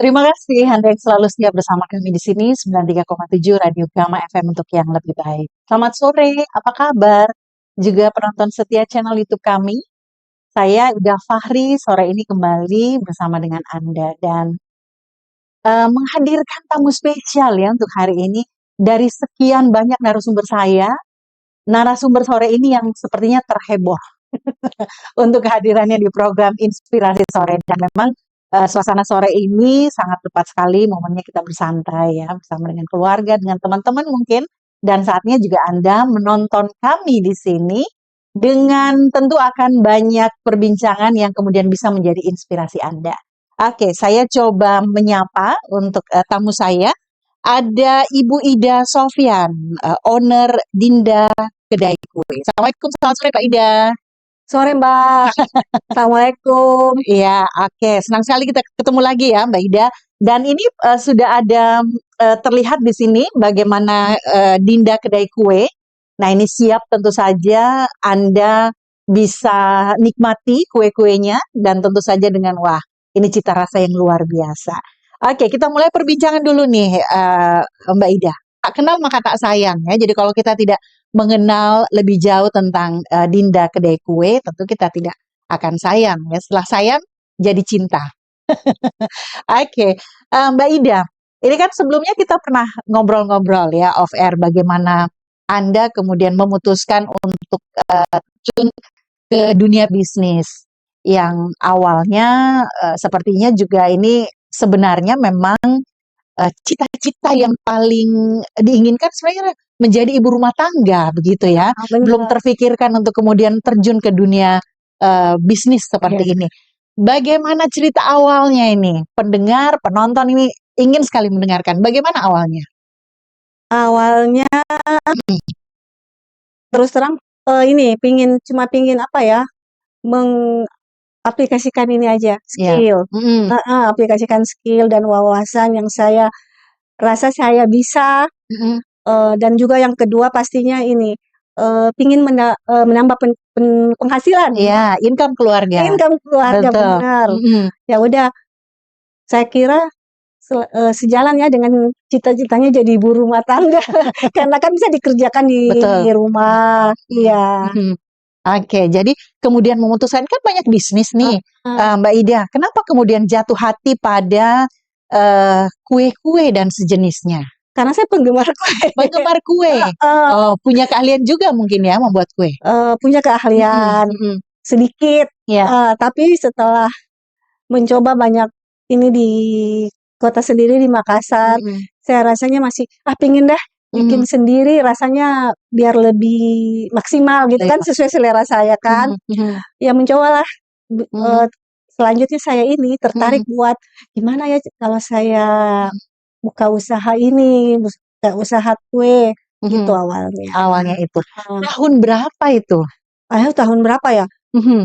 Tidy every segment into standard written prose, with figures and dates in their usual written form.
Terima kasih Anda yang selalu setia bersama kami di sini 93,7 Radio Gama FM untuk yang lebih baik. Selamat sore, apa kabar? Juga penonton setia channel YouTube kami. Saya Ida Fahri sore ini kembali bersama dengan Anda dan menghadirkan tamu spesial ya untuk hari ini dari sekian banyak narasumber saya. Narasumber sore ini yang sepertinya terheboh untuk kehadirannya di program Inspirasi Sore dan memang suasana sore ini sangat tepat sekali momennya kita bersantai ya bersama dengan keluarga, dengan teman-teman mungkin dan saatnya juga Anda menonton kami di sini dengan tentu akan banyak perbincangan yang kemudian bisa menjadi inspirasi Anda. Oke, saya coba menyapa untuk tamu saya. Ada Ibu Ida Sofyan, owner Dinda Kedai Kue. Assalamualaikum, selamat sore Kak Ida. Sore Mbak, Assalamualaikum. Iya, oke. Senang sekali kita ketemu lagi ya Mbak Ida. Dan ini sudah ada terlihat di sini bagaimana Dinda Kedai Kue. Nah ini siap tentu saja Anda bisa nikmati kue-kuenya dan tentu saja dengan wah ini cita rasa yang luar biasa. Oke, kita mulai perbincangan dulu nih Mbak Ida. Tak kenal maka tak sayang ya. Jadi kalau kita tidak mengenal lebih jauh tentang Dinda Kedai Kue, tentu kita tidak akan sayang ya. Setelah sayang jadi cinta. Oke, Mbak Ida, ini kan sebelumnya kita pernah ngobrol-ngobrol ya off air bagaimana Anda kemudian memutuskan untuk terjun ke dunia bisnis yang awalnya sepertinya juga ini sebenarnya memang cita-cita yang paling diinginkan sebenarnya menjadi ibu rumah tangga begitu ya. Belum terfikirkan untuk kemudian terjun ke dunia bisnis seperti ini. Bagaimana cerita awalnya ini? Pendengar, penonton ini ingin sekali mendengarkan. Bagaimana awalnya? Awalnya terus terang ini cuma pingin apa ya, mengaplikasikan ini aja, skill. Aplikasikan skill dan wawasan yang saya rasa saya bisa. Dan juga yang kedua pastinya ini pingin menambah penghasilan. Ya, income keluarga. Income keluarga, benar. Ya udah, saya kira sejalan ya dengan cita-citanya jadi ibu rumah tangga. Karena kan bisa dikerjakan di rumah. Iya. Oke, jadi kemudian memutuskan kan banyak bisnis nih Mbak Ida. Kenapa kemudian jatuh hati pada kue-kue dan sejenisnya? Karena saya penggemar kue. Penggemar kue. Punya keahlian juga mungkin ya membuat kue. Punya keahlian sedikit. Tapi setelah mencoba banyak ini di kota sendiri di Makassar, saya rasanya masih pingin deh bikin sendiri, rasanya biar lebih maksimal gitu kan, sesuai selera saya kan. Ya mencobalah. Selanjutnya saya ini tertarik buat gimana ya kalau saya buka usaha ini, buka usaha kue gitu awalnya. Awalnya itu. Tahun berapa itu? Tahun berapa ya?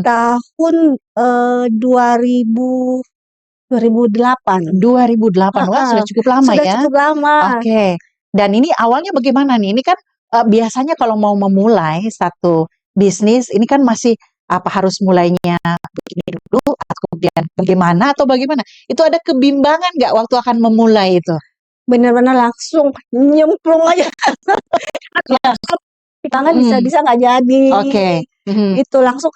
Tahun 2008. 2008, wah sudah cukup lama ya? Sudah cukup lama. Oke. Dan ini awalnya bagaimana nih? Ini kan biasanya kalau mau memulai satu bisnis, ini kan masih apa harus mulainya begini dulu, atau kemudian bagaimana atau bagaimana? Itu ada kebimbangan nggak waktu akan memulai itu? Benar-benar langsung nyemplung aja. Tangan bisa nggak jadi. Oke. Itu langsung,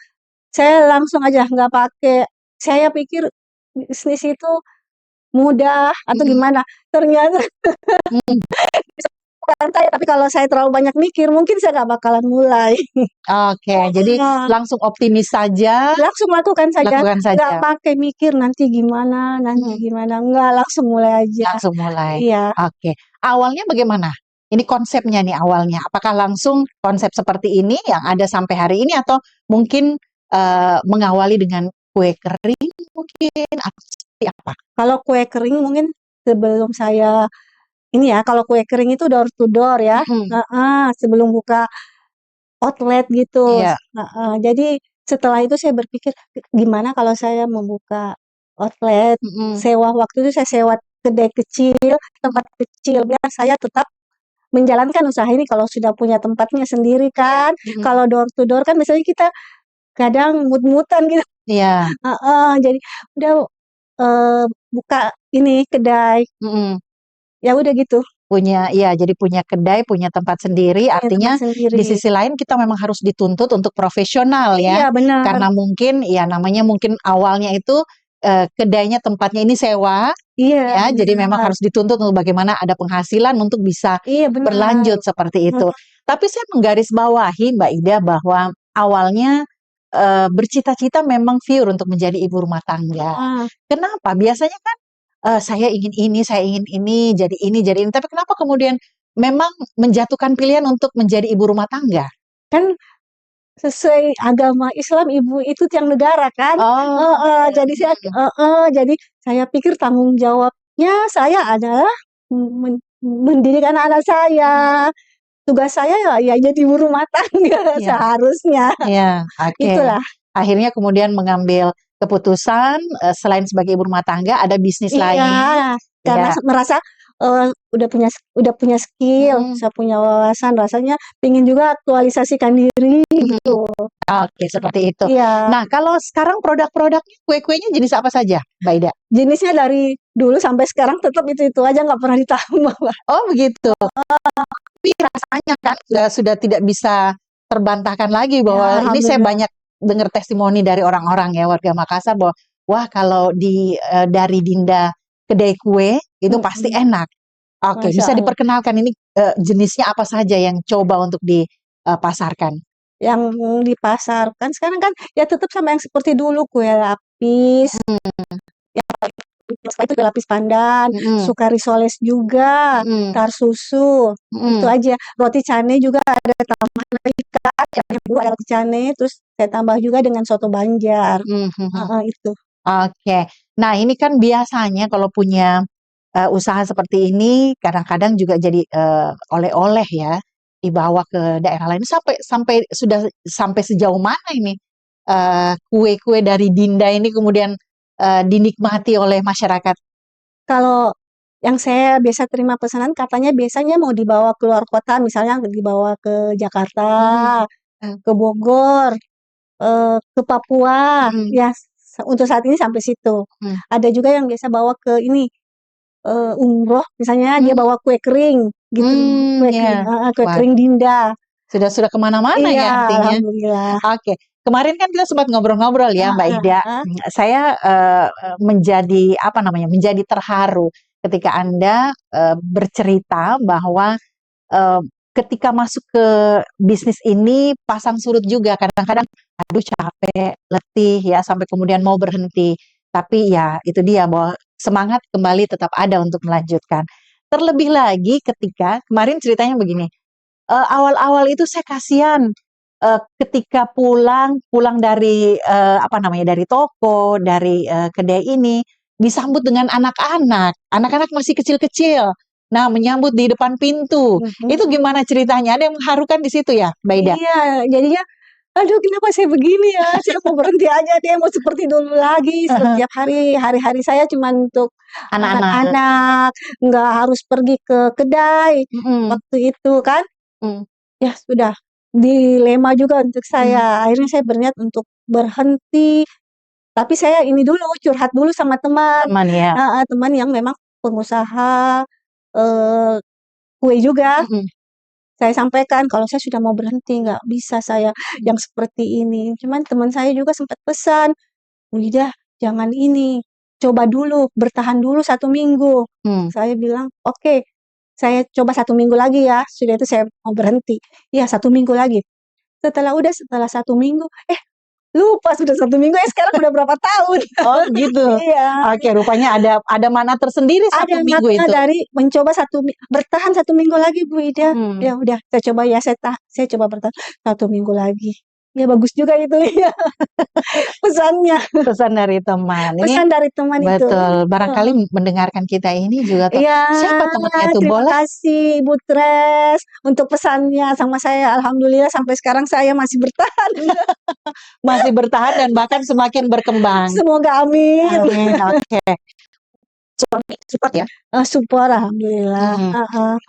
saya langsung aja nggak pakai. Saya pikir bisnis itu mudah atau gimana. Ternyata bukan saya, tapi kalau saya terlalu banyak mikir, mungkin saya nggak bakalan mulai. Oke, jadi langsung optimis saja. Langsung lakukan saja. Nggak pakai mikir nanti gimana, nggak, langsung mulai aja. Langsung mulai. Iya. Oke. Awalnya bagaimana? Ini konsepnya nih awalnya. Apakah langsung konsep seperti ini yang ada sampai hari ini atau mungkin mengawali dengan kue kering mungkin atau seperti apa? Kalau kue kering mungkin sebelum saya ini ya, kalau kue kering itu door to door ya. Sebelum buka outlet gitu. Jadi setelah itu saya berpikir gimana kalau saya membuka outlet, sewa, waktu itu saya sewa kedai kecil, tempat kecil biar saya tetap menjalankan usaha ini kalau sudah punya tempatnya sendiri kan. Kalau door to door kan misalnya kita kadang mut-mutan gitu. Iya. Jadi udah buka ini kedai. Ya udah gitu. Jadi punya kedai, punya tempat sendiri, Punya artinya tempat sendiri. di sisi lain kita memang harus dituntut untuk profesional ya. Iya benar. Karena mungkin ya namanya mungkin awalnya itu kedainya tempatnya ini sewa, Iya ya, jadi memang benar. harus dituntut untuk bagaimana ada penghasilan untuk bisa Iya benar. berlanjut seperti itu. Tapi saya menggarisbawahi Mbak Ida bahwa awalnya bercita-cita memang pure untuk menjadi ibu rumah tangga. Kenapa? Biasanya kan saya ingin ini, jadi ini. Tapi kenapa kemudian memang menjatuhkan pilihan untuk menjadi ibu rumah tangga? Kan sesuai agama Islam ibu itu tiang negara kan. Jadi saya pikir tanggung jawabnya saya adalah mendidik anak-anak saya. Tugas saya ya jadi ibu rumah tangga seharusnya. Iya, oke. Itulah. Akhirnya kemudian mengambil keputusan selain sebagai ibu rumah tangga ada bisnis lain. Iya, karena merasa udah punya skill, saya punya wawasan, rasanya pingin juga aktualisasikan diri gitu. Oke, seperti itu. Iya. Nah, kalau sekarang produk-produknya kue-kuenya jenis apa saja, Mbak Ida? Jenisnya dari dulu sampai sekarang tetap itu aja, nggak pernah ditambah. Oh begitu. Tapi rasanya kan sudah tidak bisa terbantahkan lagi bahwa ini saya banyak dengar testimoni dari orang-orang ya warga Makassar bahwa wah kalau dari Dinda kedai kue itu pasti enak. Oke, bisa diperkenalkan ini jenisnya apa saja yang coba untuk dipasarkan? Yang dipasarkan sekarang kan ya tetap sama yang seperti dulu, kue lapis. Itu kue lapis pandan, suka risoles juga, tar susu, itu aja. Roti cane juga ada tambahan lagi kan, ada roti cane, terus saya tambah juga dengan soto Banjar. Itu. Oke, nah ini kan biasanya kalau punya usaha seperti ini kadang-kadang juga jadi oleh-oleh ya dibawa ke daerah lain sampai sejauh mana ini kue-kue dari Dinda ini kemudian dinikmati oleh masyarakat? Kalau yang saya biasa terima pesanan katanya biasanya mau dibawa keluar kota, misalnya dibawa ke Jakarta, ke Bogor, ke Papua, ya untuk saat ini sampai situ. Ada juga yang biasa bawa ke ini umroh, misalnya dia bawa kue kering gitu, kue kering Dinda. Sudah kemana-mana ya artinya. Alhamdulillah. Oke, kemarin kan kita sempat ngobrol-ngobrol ya Mbak Ida. Saya menjadi terharu ketika Anda bercerita bahwa ketika masuk ke bisnis ini pasang surut juga kadang-kadang aduh capek, letih ya sampai kemudian mau berhenti. Tapi ya itu dia bahwa semangat kembali tetap ada untuk melanjutkan. Terlebih lagi ketika kemarin ceritanya begini. Awal-awal itu saya kasihan ketika pulang dari dari toko, dari kedai ini disambut dengan anak-anak. Anak-anak masih kecil-kecil. Nah, menyambut di depan pintu. Itu gimana ceritanya? Ada yang mengharukan di situ ya, Mbak Ida? Iya, jadinya aduh kenapa saya begini ya? Saya mau berhenti aja deh, mau seperti dulu lagi. Setiap hari-hari saya cuma untuk anak-anak, nggak harus pergi ke kedai waktu itu kan. Ya sudah, dilema juga untuk saya. Akhirnya saya berniat untuk berhenti. Tapi saya ini dulu curhat dulu sama teman. Teman yang memang pengusaha kue juga. Saya sampaikan kalau saya sudah mau berhenti, nggak bisa saya yang seperti ini. Cuman teman saya juga sempat pesan, "Udah, jangan ini, coba dulu, bertahan dulu 1 minggu." Saya bilang, "Oke, saya coba 1 minggu lagi ya." Sudah itu saya mau berhenti. Ya 1 minggu lagi. Setelah 1 minggu, lupa sudah 1 minggu, sekarang udah berapa tahun. Oh gitu. Iya. Oke, rupanya ada makna tersendiri 1 minggu itu. Ada makna dari mencoba bertahan 1 minggu lagi Bu Ida. Ya udah saya coba ya, saya coba bertahan 1 minggu lagi. Ya bagus juga itu ya. Pesannya. Pesan dari teman. Pesan dari teman itu. Betul. Barangkali mendengarkan kita ini juga siapa temannya itu? Terima kasih Ibu Tres untuk pesannya sama saya. Alhamdulillah sampai sekarang saya masih bertahan. Masih bertahan dan bahkan semakin berkembang. Semoga amin. Amin. Oke. Suami support ya? Support alhamdulillah.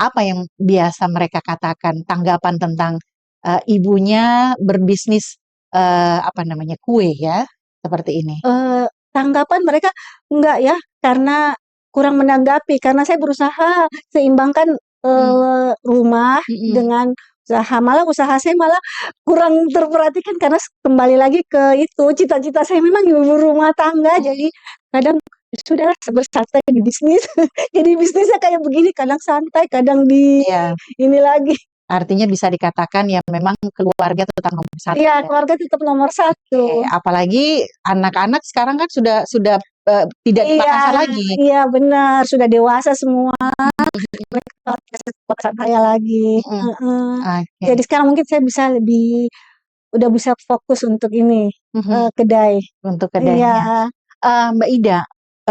Apa yang biasa mereka katakan tanggapan tentang ibunya berbisnis kue ya seperti ini? Tanggapan mereka enggak ya, karena kurang menanggapi karena saya berusaha seimbangkan rumah dengan usaha. Malah usaha saya malah kurang terperhatikan karena kembali lagi ke itu cita-cita saya memang ibu rumah tangga. Jadi kadang sudahlah bersantai di bisnis. Jadi bisnisnya kayak begini, kadang santai, kadang di Iya. ini lagi. Artinya bisa dikatakan ya memang keluarga tetap nomor satu. Iya, keluarga tetap nomor satu. Apalagi anak-anak sekarang kan sudah tidak di Makassar lagi. Iya benar, sudah dewasa semua. Mereka Makassar saya lagi. Jadi sekarang mungkin saya bisa udah bisa fokus untuk ini kedai. Untuk kedainya. Mbak Ida,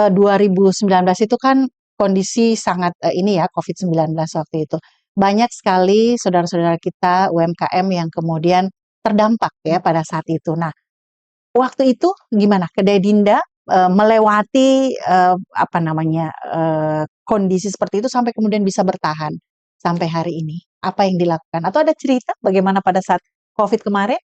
2019 itu kan kondisi sangat ini ya, COVID-19 waktu itu. Banyak sekali saudara-saudara kita UMKM yang kemudian terdampak ya pada saat itu. Nah, waktu itu gimana? Kedai Dinda melewati kondisi seperti itu sampai kemudian bisa bertahan sampai hari ini. Apa yang dilakukan? Atau ada cerita bagaimana pada saat COVID kemarin?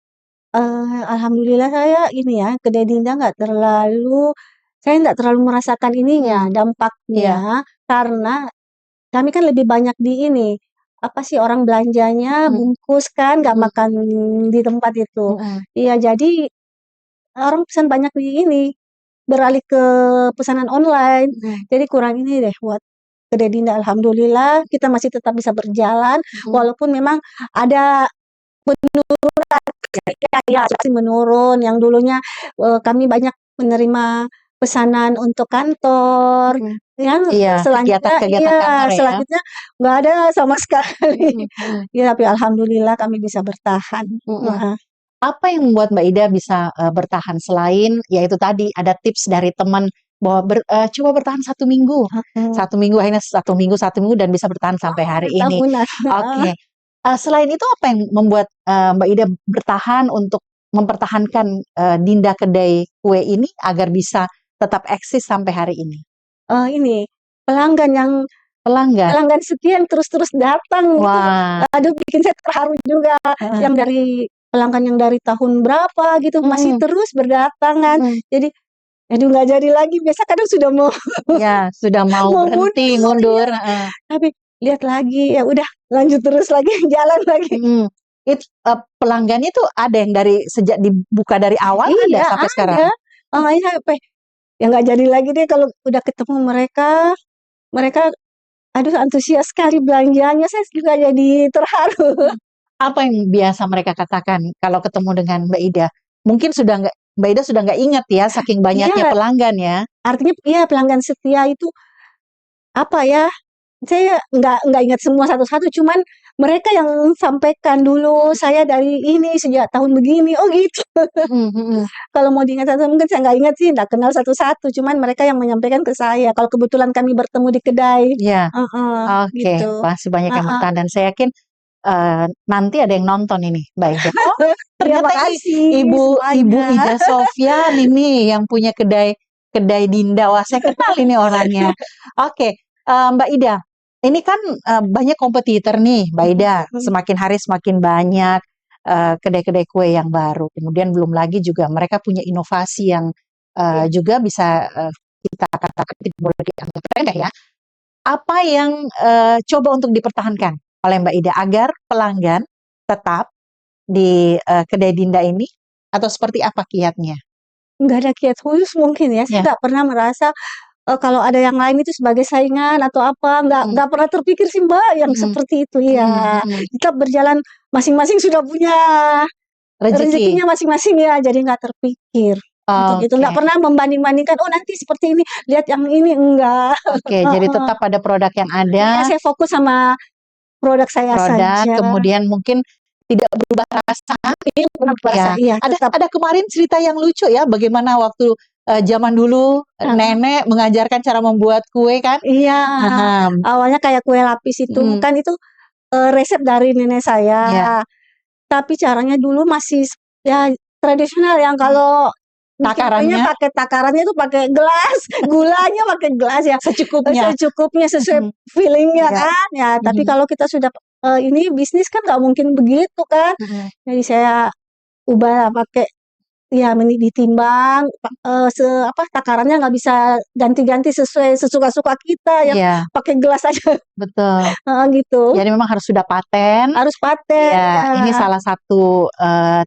Alhamdulillah saya ini ya, kedai Dinda saya nggak terlalu merasakan ininya, dampaknya, karena kami kan lebih banyak di ini, apa sih, orang belanjanya bungkus kan, nggak makan di tempat itu. Iya, jadi orang pesan banyak di ini, beralih ke pesanan online. Jadi kurang ini deh buat kedai Dinda. Alhamdulillah kita masih tetap bisa berjalan, walaupun memang ada penurunan, ya masih menurun. Yang dulunya kami banyak menerima pesanan untuk kantor, selanjutnya nggak ada sama sekali. Ya, tapi alhamdulillah kami bisa bertahan. Apa yang membuat Mbak Ida bisa bertahan selain yaitu tadi ada tips dari teman bahwa coba bertahan 1 minggu, 1 minggu akhirnya 1 minggu dan bisa bertahan sampai hari ini. Oke. Selain itu apa yang membuat Mbak Ida bertahan untuk mempertahankan Dinda kedai kue ini agar bisa tetap eksis sampai hari ini? Ini pelanggan setia yang terus datang. Wah. Gitu. Aduh, bikin saya terharu juga. Yang dari pelanggan yang dari tahun berapa gitu masih terus berdatangan. Jadi aduh nggak jadi lagi. Biasa kadang sudah mau sudah mau berhenti mundur. Tapi lihat lagi, ya udah lanjut terus lagi, jalan lagi. Itu pelanggannya tuh ada yang dari sejak dibuka dari awal ada sampai sekarang. Ya nggak jadi lagi deh kalau udah ketemu mereka aduh antusias sekali belanjanya, saya juga jadi terharu. Apa yang biasa mereka katakan kalau ketemu dengan Mbak Ida? Mungkin Mbak Ida sudah nggak ingat ya saking banyaknya pelanggan ya. Artinya pelanggan setia itu apa ya? Saya nggak ingat semua satu-satu, cuman mereka yang sampaikan dulu saya dari ini sejak tahun begini, oh gitu. Kalau mau diingat satu mungkin saya nggak ingat sih, nggak kenal satu-satu, cuman mereka yang menyampaikan ke saya. Kalau kebetulan kami bertemu di kedai. Iya. Oke, Gitu. pasti banyak yang bertahan dan saya yakin nanti ada yang nonton ini, Mbak Ida. Ternyata Ibu Ida Sofyan ini yang punya kedai Dinda. Wah, saya kenal ini orangnya. Oke, Mbak Ida, ini kan banyak kompetitor nih, Mbak Ida. Semakin hari semakin banyak kedai-kedai kue yang baru. Kemudian belum lagi juga mereka punya inovasi yang juga bisa kita katakan tidak boleh dianggap rendah ya. Apa yang coba untuk dipertahankan oleh Mbak Ida agar pelanggan tetap di kedai Dinda ini atau seperti apa kiatnya? Nggak ada kiat khusus mungkin ya. Saya nggak pernah merasa kalau ada yang lain itu sebagai saingan atau apa, nggak pernah terpikir sih Mbak yang seperti itu ya. Kita berjalan masing-masing sudah punya rezekinya masing-masing ya, jadi nggak terpikir. Untuk itu nggak pernah membanding-bandingkan, oh nanti seperti ini, lihat yang ini, enggak. Oke, jadi tetap ada produk yang ada. Ya, saya fokus sama produk saya saja. Kemudian mungkin tidak berubah rasa. Iya, ada kemarin cerita yang lucu ya, bagaimana waktu zaman dulu nenek mengajarkan cara membuat kue kan? Iya. Awalnya kayak kue lapis itu kan itu resep dari nenek saya. Tapi caranya dulu masih ya tradisional yang kalau takarannya pakai takarannya itu pakai gelas, gulanya pakai gelas ya. Secukupnya sesuai feelingnya kan. Ya, tapi kalau kita sudah ini bisnis kan nggak mungkin begitu kan. Jadi saya ubah pakai ya ditimbang, takarannya nggak bisa ganti-ganti sesuai sesuka-suka kita, yang Iya, pakai gelas aja, betul. gitu. Jadi memang harus sudah paten. Harus paten, Ya, ini salah satu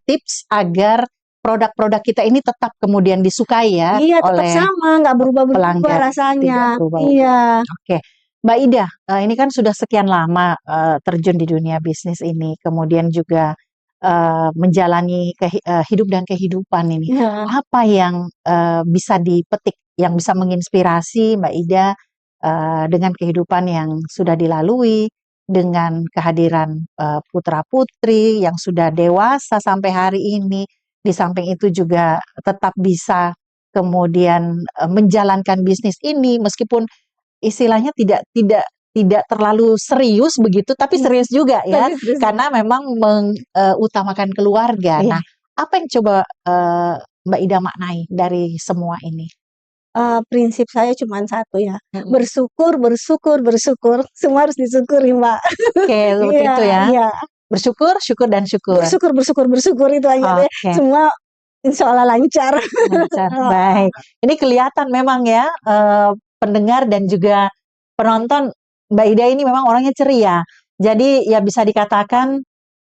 tips agar produk-produk kita ini tetap kemudian disukai ya iya tetap oleh sama, nggak berubah-berubah pelanggan, tidak rasanya. berubah-ubah. Iya, Oke, Mbak Ida, ini kan sudah sekian lama terjun di dunia bisnis ini, kemudian juga menjalani hidup dan kehidupan ini. iya. Apa yang bisa dipetik, yang bisa menginspirasi Mbak Ida dengan kehidupan yang sudah dilalui, dengan kehadiran putra-putri yang sudah dewasa sampai hari ini, di samping itu juga tetap bisa kemudian menjalankan bisnis ini meskipun istilahnya tidak terlalu serius begitu, tapi Iya, serius juga ya, serius. karena memang mengutamakan keluarga. Iya. Nah, apa yang coba Mbak Ida maknai dari semua ini? Prinsip saya cuma satu ya, Mhm. bersyukur bersyukur bersyukur, semua harus disyukuri, Mbak. Oke, seperti Iya itu ya. iya, Bersyukur, syukur, dan syukur. bersyukur bersyukur bersyukur itu aja deh, Oke, semua insyaallah lancar. lancar. Baik. Ini kelihatan memang ya, pendengar dan juga penonton, Mbak Ida ini memang orangnya ceria. Jadi ya bisa dikatakan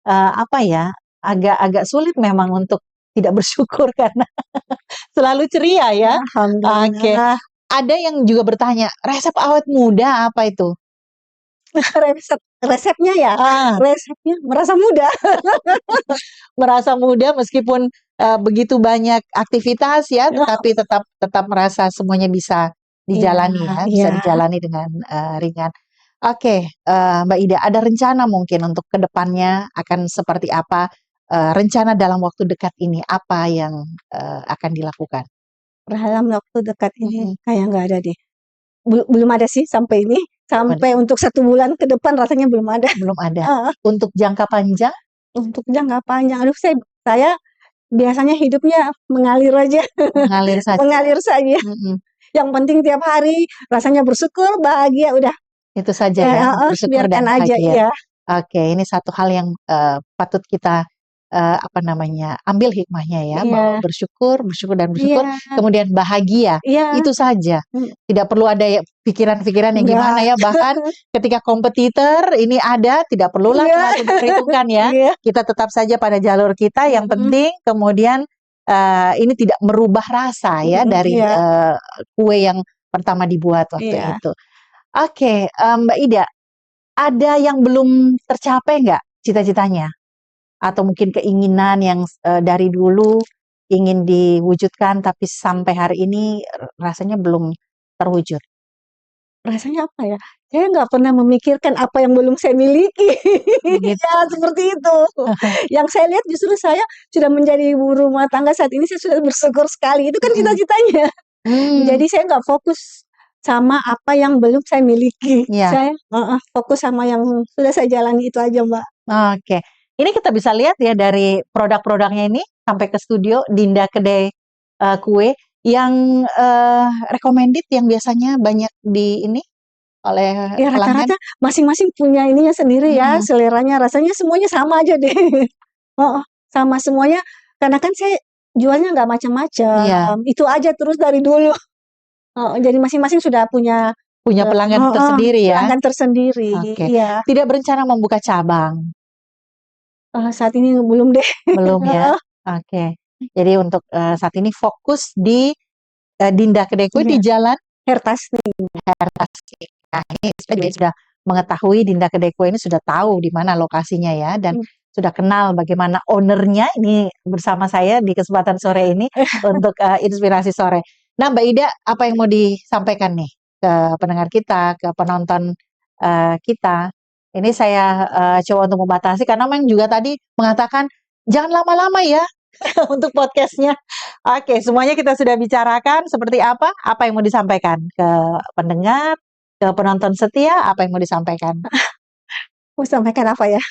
apa ya, agak sulit memang untuk tidak bersyukur karena selalu ceria ya. Oke. Alhamdulillah. Ada yang juga bertanya, resep awet muda apa itu? Resepnya ya, Ah, resepnya merasa muda. merasa muda meskipun begitu banyak aktivitas ya, tetapi tetap tetap merasa semuanya bisa Iya dijalani ya, bisa iya. dijalani dengan ringan. Oke, Mbak Ida, ada rencana mungkin untuk kedepannya akan seperti apa? Rencana dalam waktu dekat ini apa yang akan dilakukan? Dalam waktu dekat ini Mhm, kayak nggak ada deh. Belum ada sih sampai ini, belum ada. sampai untuk 1 bulan ke depan rasanya belum ada. Belum ada. Heeh, Untuk jangka panjang untuk jangka panjang, aduh saya biasanya hidupnya mengalir aja, mengalir saja. mengalir saja. Mhm, Yang penting tiap hari rasanya bersyukur, bahagia, udah. itu saja Ya ya, heeh, bersyukur dan biarkan aja, bahagia. iya. Oke, ini satu hal yang patut kita apa namanya, ambil hikmahnya ya, bahwa Iya bersyukur, bersyukur dan bersyukur, iya kemudian bahagia, iya, itu saja. mhm, Tidak perlu ada pikiran-pikiran yang gimana enggak, ya, bahkan ketika kompetitor ini ada, tidak perlulah iya terlalu diperhitungkan ya. iya, Kita tetap saja pada jalur kita, yang mhm penting kemudian ini tidak merubah rasa ya mhm, dari iya kue yang pertama dibuat waktu iya. itu. Oke, Mbak Ida, ada yang belum tercapai nggak cita-citanya? Atau mungkin keinginan yang dari dulu ingin diwujudkan tapi sampai hari ini rasanya belum terwujud? Rasanya apa ya, saya nggak pernah memikirkan apa yang belum saya miliki. Begitu. Ya seperti itu. Yang saya lihat justru saya sudah menjadi ibu rumah tangga saat ini, saya sudah bersyukur sekali, itu kan Mhm. cita-citanya. Mmm, Jadi saya nggak fokus sama apa yang belum saya miliki. iya, Saya heeh, fokus sama yang sudah saya jalani itu aja, Mbak. oke. Ini kita bisa lihat ya dari produk-produknya ini sampai ke studio Dinda Kedai Kue yang recommended yang biasanya banyak di ini oleh Ya pelanggan. rata-rata masing-masing punya ininya sendiri ya, Mhm, seleranya, rasanya semuanya sama aja deh. Heeh, sama semuanya, karena kan saya jualnya nggak iya, macam-macam, itu aja terus dari dulu. Heeh, jadi masing-masing sudah punya, punya pelanggan heeh, tersendiri ya? pelanggan tersendiri, Oke. iya. Tidak berencana membuka cabang? Saat ini belum deh. Belum ya? Heeh, Oke. Jadi untuk, saat ini fokus di, Dinda Kedai Kue iya, di Jalan Hertas Tasik. Nah, ini saya juga sudah mengetahui Dinda Kedai Kue ini sudah tahu di mana lokasinya ya, dan nih. sudah kenal bagaimana owner-nya ini bersama saya di kesempatan sore ini untuk, inspirasi sore. Nah, Mbak Ida, apa yang mau disampaikan nih ke pendengar kita, ke penonton, kita? Ini saya, coba untuk membatasi karena memang juga tadi mengatakan, "Jangan lama-lama ya untuk podcastnya." Oke, semuanya kita sudah bicarakan seperti apa yang mau disampaikan ke pendengar, ke penonton setia, apa yang mau disampaikan? Mau sampaikan apa ya?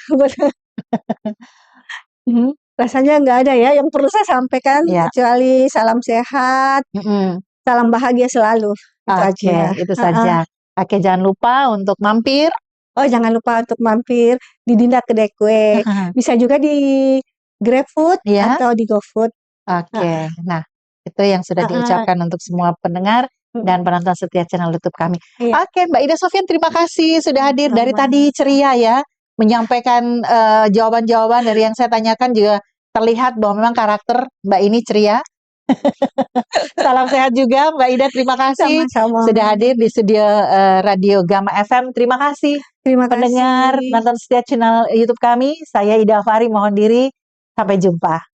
Mhm, rasanya nggak ada ya yang perlu saya sampaikan, Ya, kecuali salam sehat, mhm, salam bahagia selalu, itu oke, aja. itu Heeh. saja. Oke, jangan lupa untuk mampir. Oh, jangan lupa untuk mampir di Dinda Kedai Kue. Bisa juga di GrabFood Ya, atau di GoFood. Oke, nah itu yang sudah diucapkan untuk semua pendengar dan penonton setia channel YouTube kami. Iya. Oke, Mbak Ida Sofyan, terima kasih sudah hadir. Dari Sama. tadi ceria ya, menyampaikan jawaban-jawaban dari yang saya tanyakan juga terlihat bahwa memang karakter Mbak ini ceria. Salam sehat juga Mbak Ida, terima kasih Sama-sama. sudah hadir di studio Radio Gama FM. Terima kasih Terima pendengar kasih. nonton setia channel YouTube kami. Saya Ida Fari mohon diri, sampai jumpa.